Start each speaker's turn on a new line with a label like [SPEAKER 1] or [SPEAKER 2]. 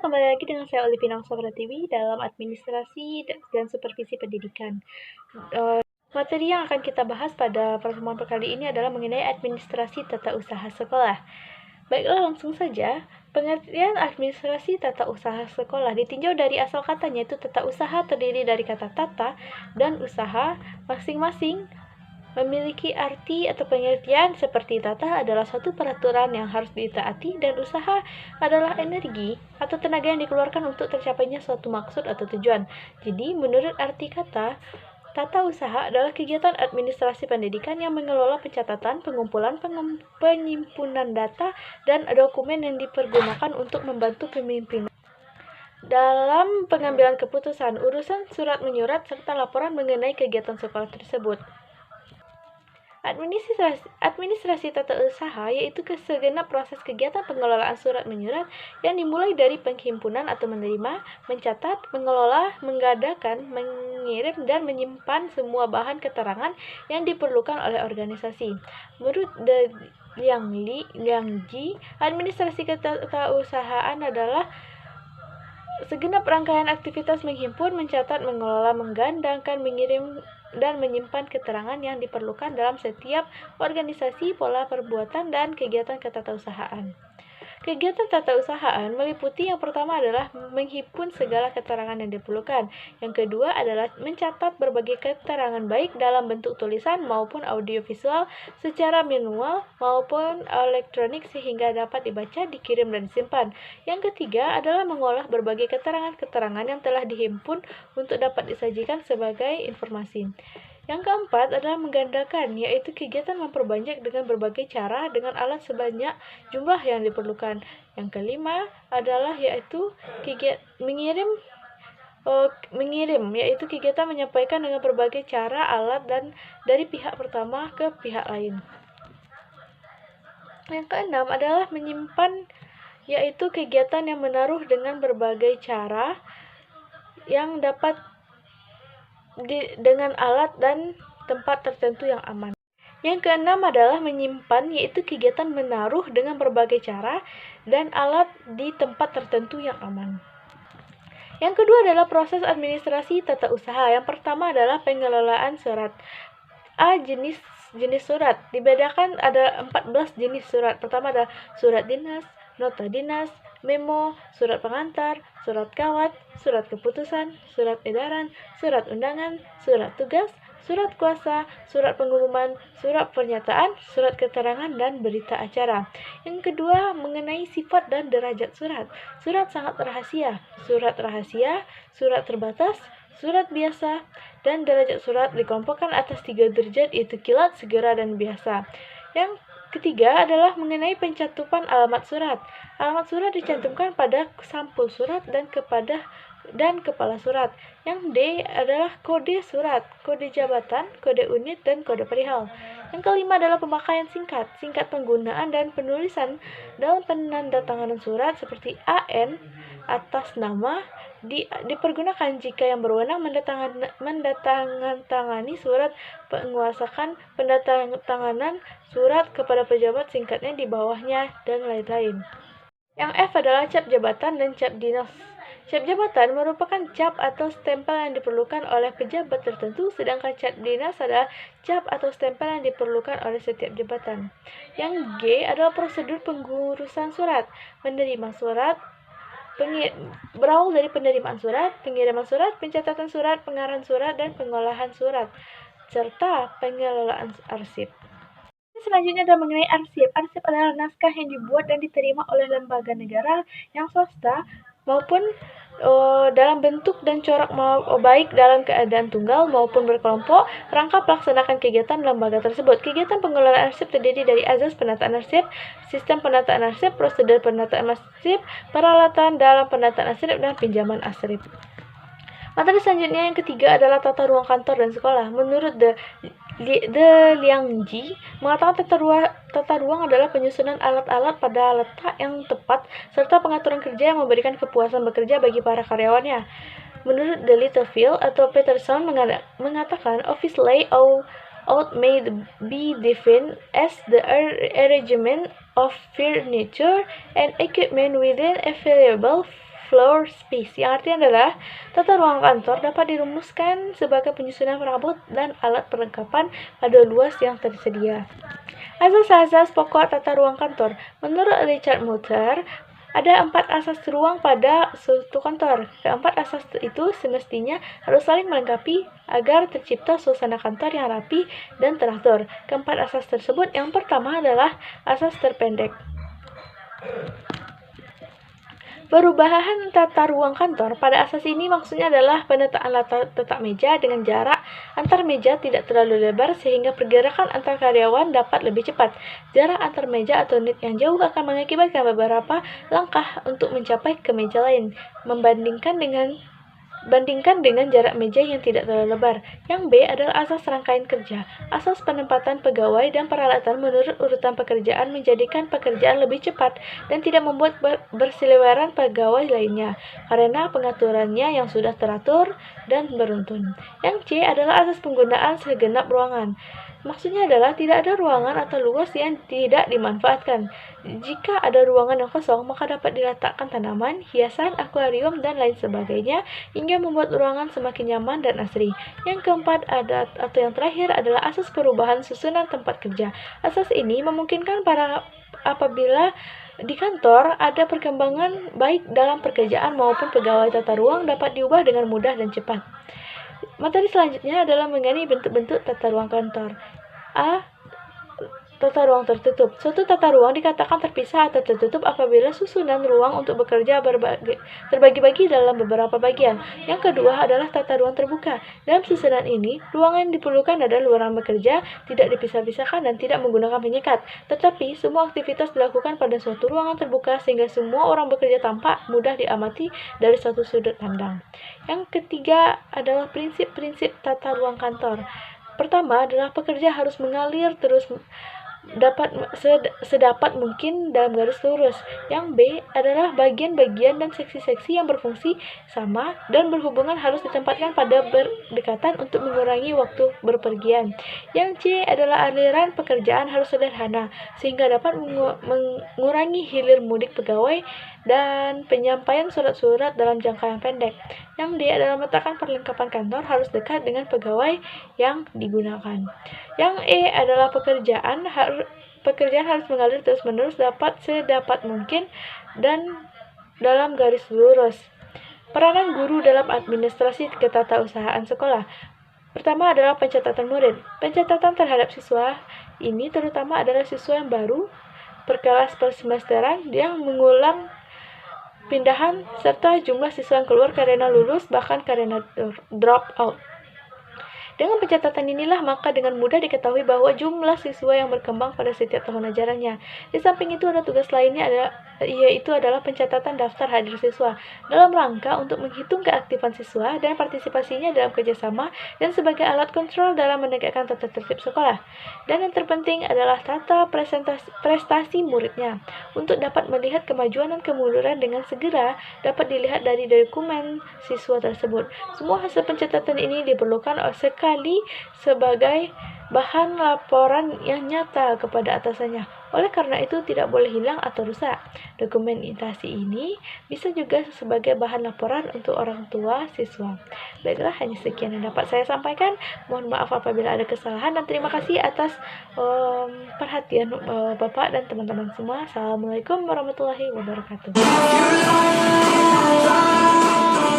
[SPEAKER 1] kembali lagi dengan saya Olivia Pratiwi dalam administrasi dan supervisi pendidikan. Materi yang akan kita bahas pada pertemuan kali ini adalah mengenai administrasi tata usaha sekolah. Baiklah, langsung saja. Pengertian administrasi tata usaha sekolah ditinjau dari asal katanya, itu tata usaha terdiri dari kata tata dan usaha. Masing-masing memiliki arti atau pengertian seperti tata adalah suatu peraturan yang harus ditaati dan usaha adalah energi atau tenaga yang dikeluarkan untuk tercapainya suatu maksud atau tujuan. Jadi, menurut arti kata, tata usaha adalah kegiatan administrasi pendidikan yang mengelola pencatatan, pengumpulan, penyimpunan data, dan dokumen yang dipergunakan untuk membantu pemimpinan dalam pengambilan keputusan, urusan surat menyurat, serta laporan mengenai kegiatan sekolah tersebut. Administrasi tata usaha yaitu segenap proses kegiatan pengelolaan surat menyurat yang dimulai dari penghimpunan atau menerima, mencatat, mengelola, mengadakan, mengirim, dan menyimpan semua bahan keterangan yang diperlukan oleh organisasi. Menurut Liang Ji, administrasi ketatausahaan adalah segenap rangkaian aktivitas menghimpun, mencatat, mengelola, menggandakan, mengirim, dan menyimpan keterangan yang diperlukan dalam setiap organisasi, pola perbuatan, dan kegiatan ketatausahaan. Kegiatan tata usahaan meliputi yang pertama adalah menghimpun segala keterangan yang diperlukan. Yang kedua adalah mencatat berbagai keterangan baik dalam bentuk tulisan maupun audiovisual secara manual maupun elektronik sehingga dapat dibaca, dikirim, dan disimpan. Yang ketiga adalah mengolah berbagai keterangan-keterangan yang telah dihimpun untuk dapat disajikan sebagai informasi. Yang keempat adalah menggandakan, yaitu kegiatan memperbanyak dengan berbagai cara dengan alat sebanyak jumlah yang diperlukan. Yang kelima adalah yaitu mengirim, yaitu kegiatan menyampaikan dengan berbagai cara alat dan dari pihak pertama ke pihak lain. Yang keenam adalah menyimpan, yaitu kegiatan yang menaruh dengan berbagai cara yang dapat dengan alat dan tempat tertentu yang aman. Yang keenam adalah menyimpan, yaitu kegiatan menaruh dengan berbagai cara dan alat di tempat tertentu yang aman. Yang kedua adalah proses administrasi tata usaha. Yang pertama adalah pengelolaan surat. Jenis surat. Dibedakan ada 14 jenis surat. Pertama adalah surat dinas, nota dinas, memo, surat pengantar, surat kawat, surat keputusan, surat edaran, surat undangan, surat tugas, surat kuasa, surat pengumuman, surat pernyataan, surat keterangan, dan berita acara. Yang kedua, mengenai sifat dan derajat surat. Surat sangat rahasia, surat rahasia, surat terbatas, surat biasa, dan derajat surat dikelompokkan atas 3 derajat, yaitu kilat, segera, dan biasa. Yang ketiga adalah mengenai pencatupan alamat surat. Alamat surat dicantumkan pada sampul surat dan kepala surat. Yang D adalah kode surat, kode jabatan, kode unit, dan kode perihal. Yang kelima adalah pemakaian singkat. Singkat penggunaan dan penulisan dalam penandatanganan surat seperti AN atas nama dipergunakan jika yang berwenang mendatangani surat menguasakan pendatanganan surat kepada pejabat singkatnya di bawahnya, dan lain-lain. Yang F adalah cap jabatan dan cap dinas. Cap jabatan merupakan cap atau stempel yang diperlukan oleh pejabat tertentu, sedangkan cap dinas adalah cap atau stempel yang diperlukan oleh setiap jabatan. Yang G adalah prosedur pengurusan surat. Menerima surat, berawal dari penerimaan surat, pengiriman surat, pencatatan surat, pengarahan surat, dan pengolahan surat, serta pengelolaan arsip. Selanjutnya adalah mengenai arsip. Arsip adalah naskah yang dibuat dan diterima oleh lembaga negara yang swasta maupun dalam bentuk dan corak baik dalam keadaan tunggal maupun berkelompok, rangka pelaksanakan kegiatan lembaga tersebut. Kegiatan pengelolaan arsip terdiri dari azas penataan arsip, sistem penataan arsip, prosedur penataan arsip, peralatan dalam penataan arsip, dan pinjaman arsip. Materi selanjutnya yang ketiga adalah tata ruang kantor dan sekolah. Menurut Liang Ji, mengatakan tata ruang adalah penyusunan alat-alat pada letak yang tepat serta pengaturan kerja yang memberikan kepuasan bekerja bagi para karyawannya. Menurut Littlefield atau Peterson mengatakan office layout may be defined as the arrangement of furniture and equipment within available floor space, yang artinya adalah tata ruang kantor dapat dirumuskan sebagai penyusunan perabot dan alat perlengkapan pada luas yang tersedia. Asas-asas pokok tata ruang kantor. Menurut Richard Moulter, ada 4 asas ruang pada suatu kantor. Keempat asas itu semestinya harus saling melengkapi agar tercipta suasana kantor yang rapi dan teratur. Keempat asas tersebut, yang pertama adalah asas terpendek. Perubahan tata ruang kantor pada asas ini maksudnya adalah penataan letak meja dengan jarak antar meja tidak terlalu lebar sehingga pergerakan antar karyawan dapat lebih cepat. Jarak antar meja atau nit yang jauh akan mengakibatkan beberapa langkah untuk mencapai ke meja lain, bandingkan dengan jarak meja yang tidak terlalu lebar. Yang B adalah asas rangkaian kerja. Asas penempatan pegawai dan peralatan menurut urutan pekerjaan menjadikan pekerjaan lebih cepat dan tidak membuat berseliweran pegawai lainnya karena pengaturannya yang sudah teratur dan beruntun. Yang C adalah asas penggunaan segenap ruangan. Maksudnya adalah tidak ada ruangan atau luas yang tidak dimanfaatkan. Jika ada ruangan yang kosong, maka dapat diletakkan tanaman, hiasan, akuarium, dan lain sebagainya hingga membuat ruangan semakin nyaman dan asri. Yang keempat atau yang terakhir adalah asas perubahan susunan tempat kerja. Asas ini memungkinkan apabila di kantor ada perkembangan baik dalam pekerjaan maupun pegawai tata ruang dapat diubah dengan mudah dan cepat. Materi selanjutnya adalah mengenai bentuk-bentuk tata ruang kantor. A. Tata ruang tertutup. Suatu tata ruang dikatakan terpisah atau tertutup apabila susunan ruang untuk bekerja terbagi-bagi dalam beberapa bagian. Yang kedua adalah tata ruang terbuka. Dalam susunan ini, ruangan yang diperlukan adalah ruangan bekerja, tidak dipisah-pisahkan dan tidak menggunakan penyekat. Tetapi, semua aktivitas dilakukan pada suatu ruangan terbuka sehingga semua orang bekerja tampak mudah diamati dari suatu sudut pandang. Yang ketiga adalah prinsip-prinsip tata ruang kantor. Pertama adalah pekerja harus mengalir terus sedapat mungkin dalam garis lurus. Yang B adalah bagian-bagian dan seksi-seksi yang berfungsi sama dan berhubungan harus ditempatkan pada berdekatan untuk mengurangi waktu berpergian. Yang C adalah aliran pekerjaan harus sederhana sehingga dapat mengurangi hilir mudik pegawai dan penyampaian surat-surat dalam jangka yang pendek. Yang D adalah meletakkan perlengkapan kantor harus dekat dengan pegawai yang digunakan. Yang E adalah pekerjaan harus mengalir terus-menerus sedapat mungkin dan dalam garis lurus. Peranan guru dalam administrasi ketatausahaan sekolah. Pertama adalah pencatatan murid. Pencatatan terhadap siswa ini terutama adalah siswa yang baru, perkelas persemesteran yang mengulang pindahan, serta jumlah siswa yang keluar karena lulus, bahkan karena drop out. Dengan pencatatan inilah maka dengan mudah diketahui bahwa jumlah siswa yang berkembang pada setiap tahun ajarannya. Di samping itu ada tugas lainnya yaitu adalah pencatatan daftar hadir siswa dalam rangka untuk menghitung keaktifan siswa dan partisipasinya dalam kerjasama dan sebagai alat kontrol dalam menegakkan tata tertib sekolah. Dan yang terpenting adalah tata prestasi muridnya. Untuk dapat melihat kemajuan dan kemunduran dengan segera dapat dilihat dari dokumen siswa tersebut. Semua hasil pencatatan ini diperlukan sekali sebagai bahan laporan yang nyata kepada atasannya. Oleh karena itu tidak boleh hilang atau rusak. Dokumentasi ini bisa juga sebagai bahan laporan untuk orang tua siswa. Baiklah, hanya sekian yang dapat saya sampaikan. Mohon maaf apabila ada kesalahan dan terima kasih atas perhatian Bapak dan teman-teman semua. Assalamualaikum warahmatullahi wabarakatuh.